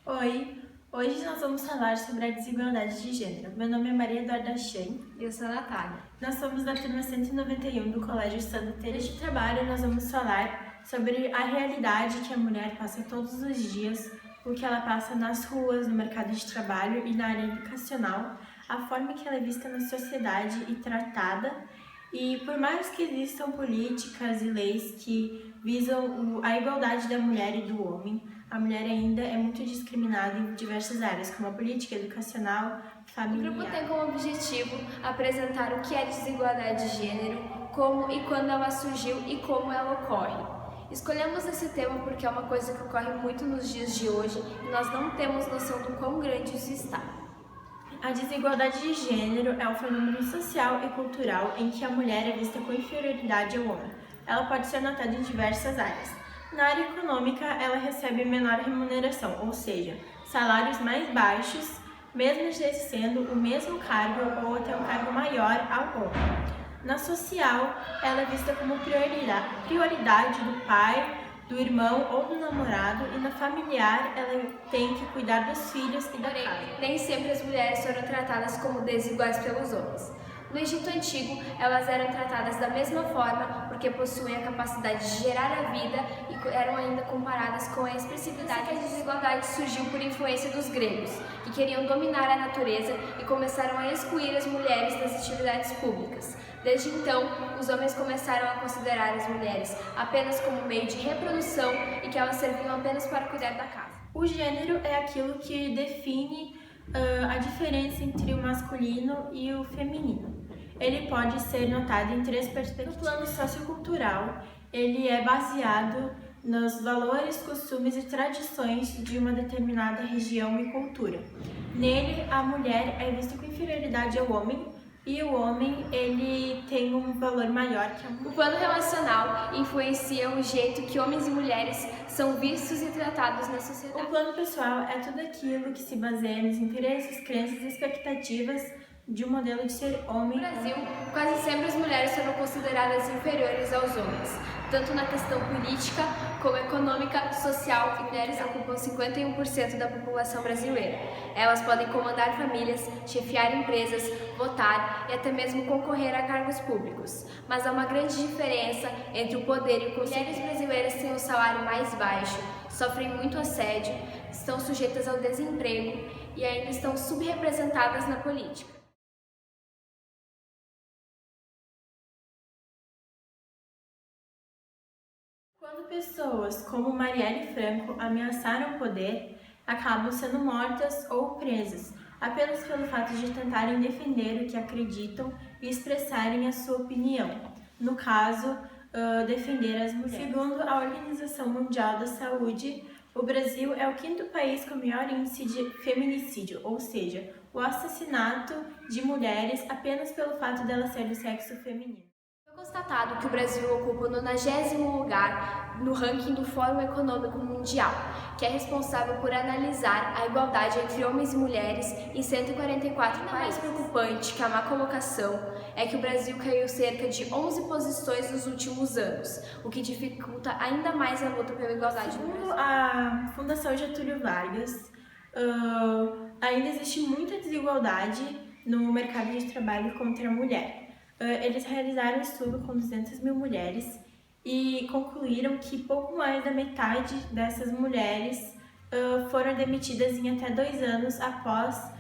Oi, hoje nós vamos falar sobre a desigualdade de gênero. Meu nome é Maria Eduarda Chan. E eu sou a Natália. Nós somos da turma 191 do Colégio Santa Teresa. Neste trabalho nós vamos falar sobre a realidade que a mulher passa todos os dias, o que ela passa nas ruas, no mercado de trabalho e na área educacional, a forma que ela é vista na sociedade e tratada. E por mais que existam políticas e leis que visam a igualdade da mulher e do homem, a mulher ainda é muito discriminada em diversas áreas, como a política, educacional, familiar. O grupo tem como objetivo apresentar o que é desigualdade de gênero, como e quando ela surgiu e como ela ocorre. Escolhemos esse tema porque é uma coisa que ocorre muito nos dias de hoje e nós não temos noção do quão grande isso está. A desigualdade de gênero é um fenômeno social e cultural em que a mulher é vista com inferioridade ao homem. Ela pode ser notada em diversas áreas. Na área econômica, ela recebe menor remuneração, ou seja, salários mais baixos, mesmo exercendo o mesmo cargo ou até um cargo maior ao homem. Na social, ela é vista como prioridade do pai, do irmão ou do namorado, e na familiar ela tem que cuidar dos filhos e da casa. Nem sempre as mulheres foram tratadas como desiguais pelos homens. No Egito Antigo, elas eram tratadas da mesma forma porque possuem a capacidade de gerar a vida e eram ainda comparadas com a expressividade. A desigualdade surgiu por influência dos gregos, que queriam dominar a natureza e começaram a excluir as mulheres das atividades públicas. Desde então, os homens começaram a considerar as mulheres apenas como meio de reprodução e que elas serviam apenas para cuidar da casa. O gênero é aquilo que define a diferença entre o masculino e o feminino. Ele pode ser notado em três perspectivas. No plano sociocultural, ele é baseado nos valores, costumes e tradições de uma determinada região e cultura. Nele, a mulher é vista com inferioridade ao homem, e o homem, ele tem um valor maior que a mulher. O plano relacional influencia o jeito que homens e mulheres são vistos e tratados na sociedade. O plano pessoal é tudo aquilo que se baseia nos interesses, crenças e expectativas de um modelo de ser homem. No Brasil, quase sempre as mulheres foram consideradas inferiores aos homens, tanto na questão política como econômica, social, e mulheres ocupam 51% da população brasileira. Elas podem comandar famílias, chefiar empresas, votar e até mesmo concorrer a cargos públicos. Mas há uma grande diferença entre o poder e o conhecimento. Mulheres brasileiras têm um salário mais baixo, sofrem muito assédio, estão sujeitas ao desemprego e ainda estão subrepresentadas na política. Quando pessoas como Marielle Franco ameaçaram o poder, acabam sendo mortas ou presas, apenas pelo fato de tentarem defender o que acreditam e expressarem a sua opinião. No caso, defender as mulheres. Segundo a Organização Mundial da Saúde, o Brasil é o quinto país com maior índice de feminicídio, ou seja, o assassinato de mulheres apenas pelo fato dela ser do sexo feminino. Foi constatado que o Brasil ocupa o 90º lugar no ranking do Fórum Econômico Mundial, que é responsável por analisar a igualdade entre homens e mulheres em 144 países. Mais preocupante que a má colocação é que o Brasil caiu cerca de 11 posições nos últimos anos, o que dificulta ainda mais a luta pela igualdade no Brasil. Segundo a Fundação Getúlio Vargas, ainda existe muita desigualdade no mercado de trabalho contra a mulher. Eles realizaram um estudo com 200 mil mulheres e concluíram que pouco mais da metade dessas mulheres foram demitidas em até 2 anos após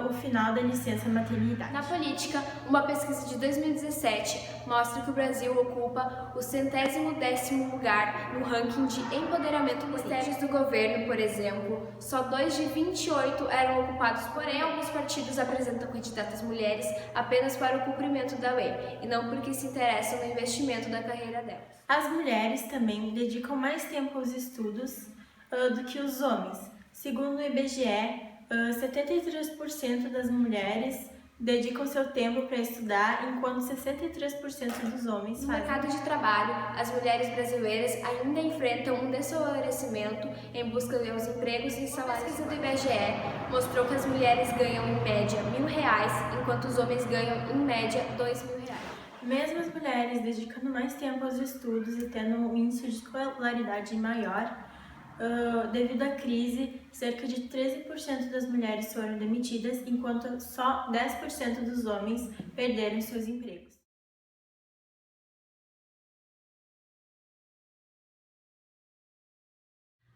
o final da licença maternidade. Na política, uma pesquisa de 2017 mostra que o Brasil ocupa o 110º lugar no ranking de empoderamento político. Ministérios do governo, por exemplo, só 2 de 28 eram ocupados, porém alguns partidos apresentam candidatas mulheres apenas para o cumprimento da lei e não porque se interessam no investimento da carreira delas. As mulheres também dedicam mais tempo aos estudos do que os homens. Segundo o IBGE, 73% das mulheres dedicam seu tempo para estudar, enquanto 63% dos homens fazem. No mercado de trabalho, as mulheres brasileiras ainda enfrentam um desfavorecimento em busca de empregos e salários. A pesquisa do IBGE mostrou que as mulheres ganham em média R$1.000, enquanto os homens ganham em média R$2.000. Mesmo as mulheres dedicando mais tempo aos estudos e tendo um índice de escolaridade maior, Devido à crise, cerca de 13% das mulheres foram demitidas, enquanto só 10% dos homens perderam seus empregos.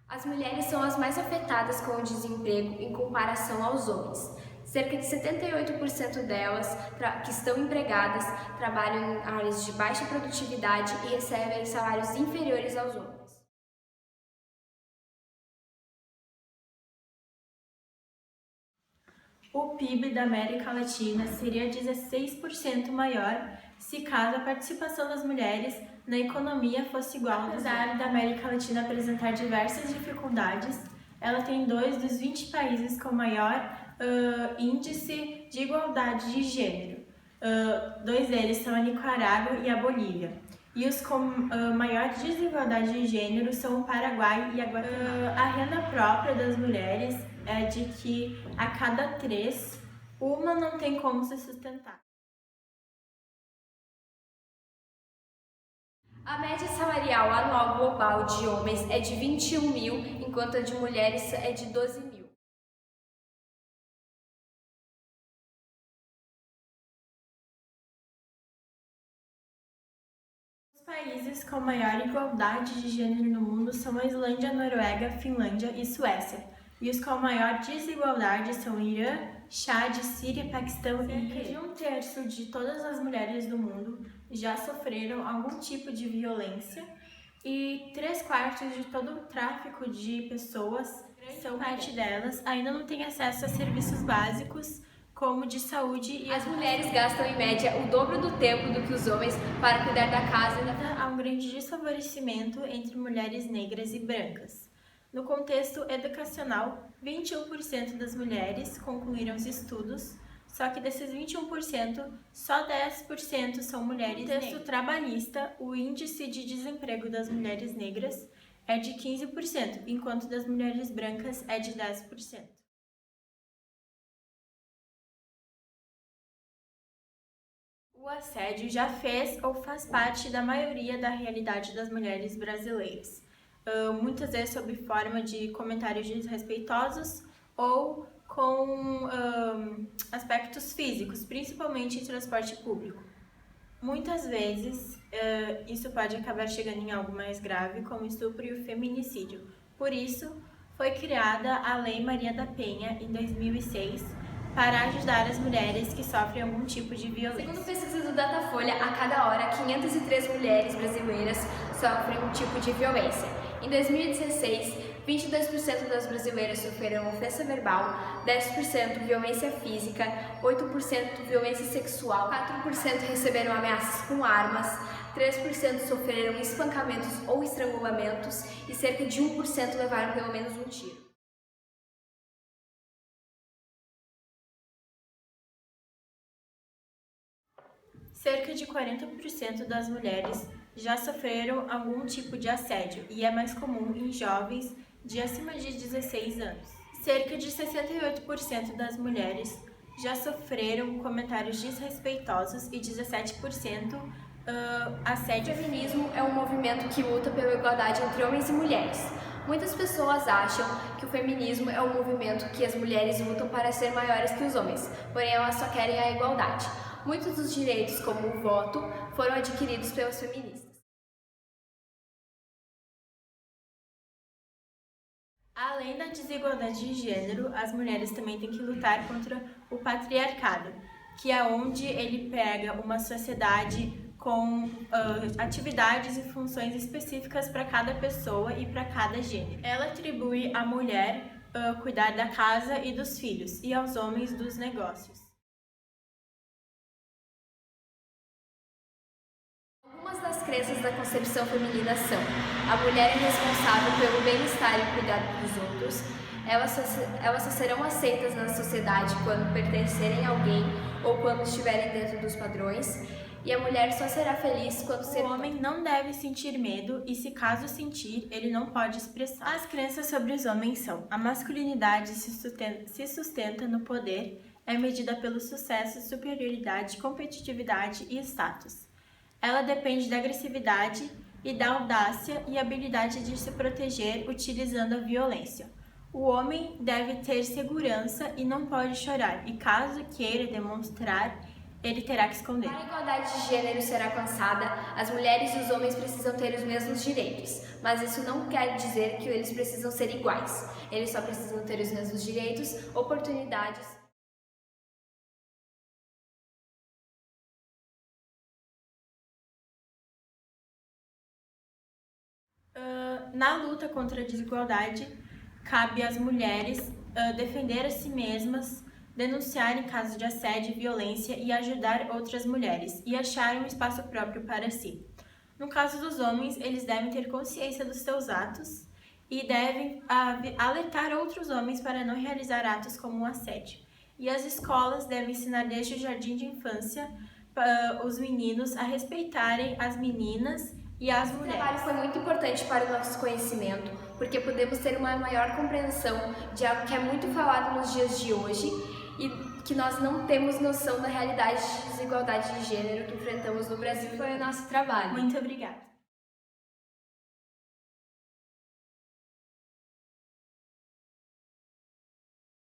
As mulheres são as mais afetadas com o desemprego em comparação aos homens. Cerca de 78% delas que estão empregadas trabalham em áreas de baixa produtividade e recebem salários inferiores aos homens. O PIB da América Latina seria 16% maior se caso a participação das mulheres na economia fosse igual. Apesar da América Latina apresentar diversas dificuldades, ela tem 2 dos 20 países com maior índice de igualdade de gênero. 2 deles são a Nicarágua e a Bolívia. E os com maior desigualdade de gênero são o Paraguai e a Guatemala. A renda própria das mulheres é de que a cada 3, uma não tem como se sustentar. A média salarial anual global de homens é de 21 mil, enquanto a de mulheres é de 12 mil. Os países com maior igualdade de gênero no mundo são a Islândia, Noruega, Finlândia e Suécia. E os com maior desigualdade são Irã, Chad, Síria, Paquistão e Cerca de 1/3 de todas as mulheres do mundo já sofreram algum tipo de violência e 3/4 de todo o tráfico de pessoas, parte delas, ainda não tem acesso a serviços básicos como de saúde e as mulheres gastam em média o dobro do tempo do que os homens para cuidar da casa e da... Há um grande desfavorecimento entre mulheres negras e brancas. No contexto educacional, 21% das mulheres concluíram os estudos, só que desses 21%, só 10% são mulheres negras. No contexto trabalhista, o índice de desemprego das mulheres negras é de 15%, enquanto das mulheres brancas é de 10%. O assédio já fez ou faz parte da maioria da realidade das mulheres brasileiras. Muitas vezes sob forma de comentários desrespeitosos ou com aspectos físicos, principalmente em transporte público. Muitas vezes isso pode acabar chegando em algo mais grave, como estupro e o feminicídio. Por isso, foi criada a Lei Maria da Penha, em 2006, para ajudar as mulheres que sofrem algum tipo de violência. Segundo pesquisa do Datafolha, a cada hora, 503 mulheres brasileiras sofrem um tipo de violência. Em 2016, 22% das brasileiras sofreram ofensa verbal, 10% violência física, 8% violência sexual, 4% receberam ameaças com armas, 3% sofreram espancamentos ou estrangulamentos e cerca de 1% levaram pelo menos um tiro. Cerca de 40% das mulheres já sofreram algum tipo de assédio e é mais comum em jovens de acima de 16 anos. Cerca de 68% das mulheres já sofreram comentários desrespeitosos e 17% assédio. O feminismo é um movimento que luta pela igualdade entre homens e mulheres. Muitas pessoas acham que o feminismo é um movimento que as mulheres lutam para ser maiores que os homens, porém elas só querem a igualdade. Muitos dos direitos, como o voto, foram adquiridos pelas feministas. Além da desigualdade de gênero, as mulheres também têm que lutar contra o patriarcado, que é onde ele pega uma sociedade com atividades e funções específicas para cada pessoa e para cada gênero. Ela atribui à mulher cuidar da casa e dos filhos, e aos homens dos negócios. Algumas das crenças da concepção feminina são: a mulher é responsável pelo bem-estar e cuidado dos outros, elas só serão aceitas na sociedade quando pertencerem a alguém ou quando estiverem dentro dos padrões, e a mulher só será feliz quando ser... O homem não deve sentir medo e, se caso sentir, ele não pode expressar. As crenças sobre os homens são: a masculinidade se sustenta no poder, é medida pelo sucesso, superioridade, competitividade e status. Ela depende da agressividade, e da audácia e habilidade de se proteger utilizando a violência. O homem deve ter segurança e não pode chorar, e caso queira demonstrar, ele terá que esconder. Para a igualdade de gênero ser alcançada, as mulheres e os homens precisam ter os mesmos direitos, mas isso não quer dizer que eles precisam ser iguais. Eles só precisam ter os mesmos direitos, oportunidades. Na luta contra a desigualdade, cabe às mulheres defender a si mesmas, denunciar em casos de assédio e violência e ajudar outras mulheres e achar um espaço próprio para si. No caso dos homens, eles devem ter consciência dos seus atos e devem alertar outros homens para não realizar atos como um assédio. E as escolas devem ensinar desde o jardim de infância os meninos a respeitarem as meninas e as mulheres. Esse trabalho foi muito importante para o nosso conhecimento, porque podemos ter uma maior compreensão de algo que é muito falado nos dias de hoje e que nós não temos noção da realidade de desigualdade de gênero que enfrentamos no Brasil. Foi o nosso trabalho. Muito obrigada.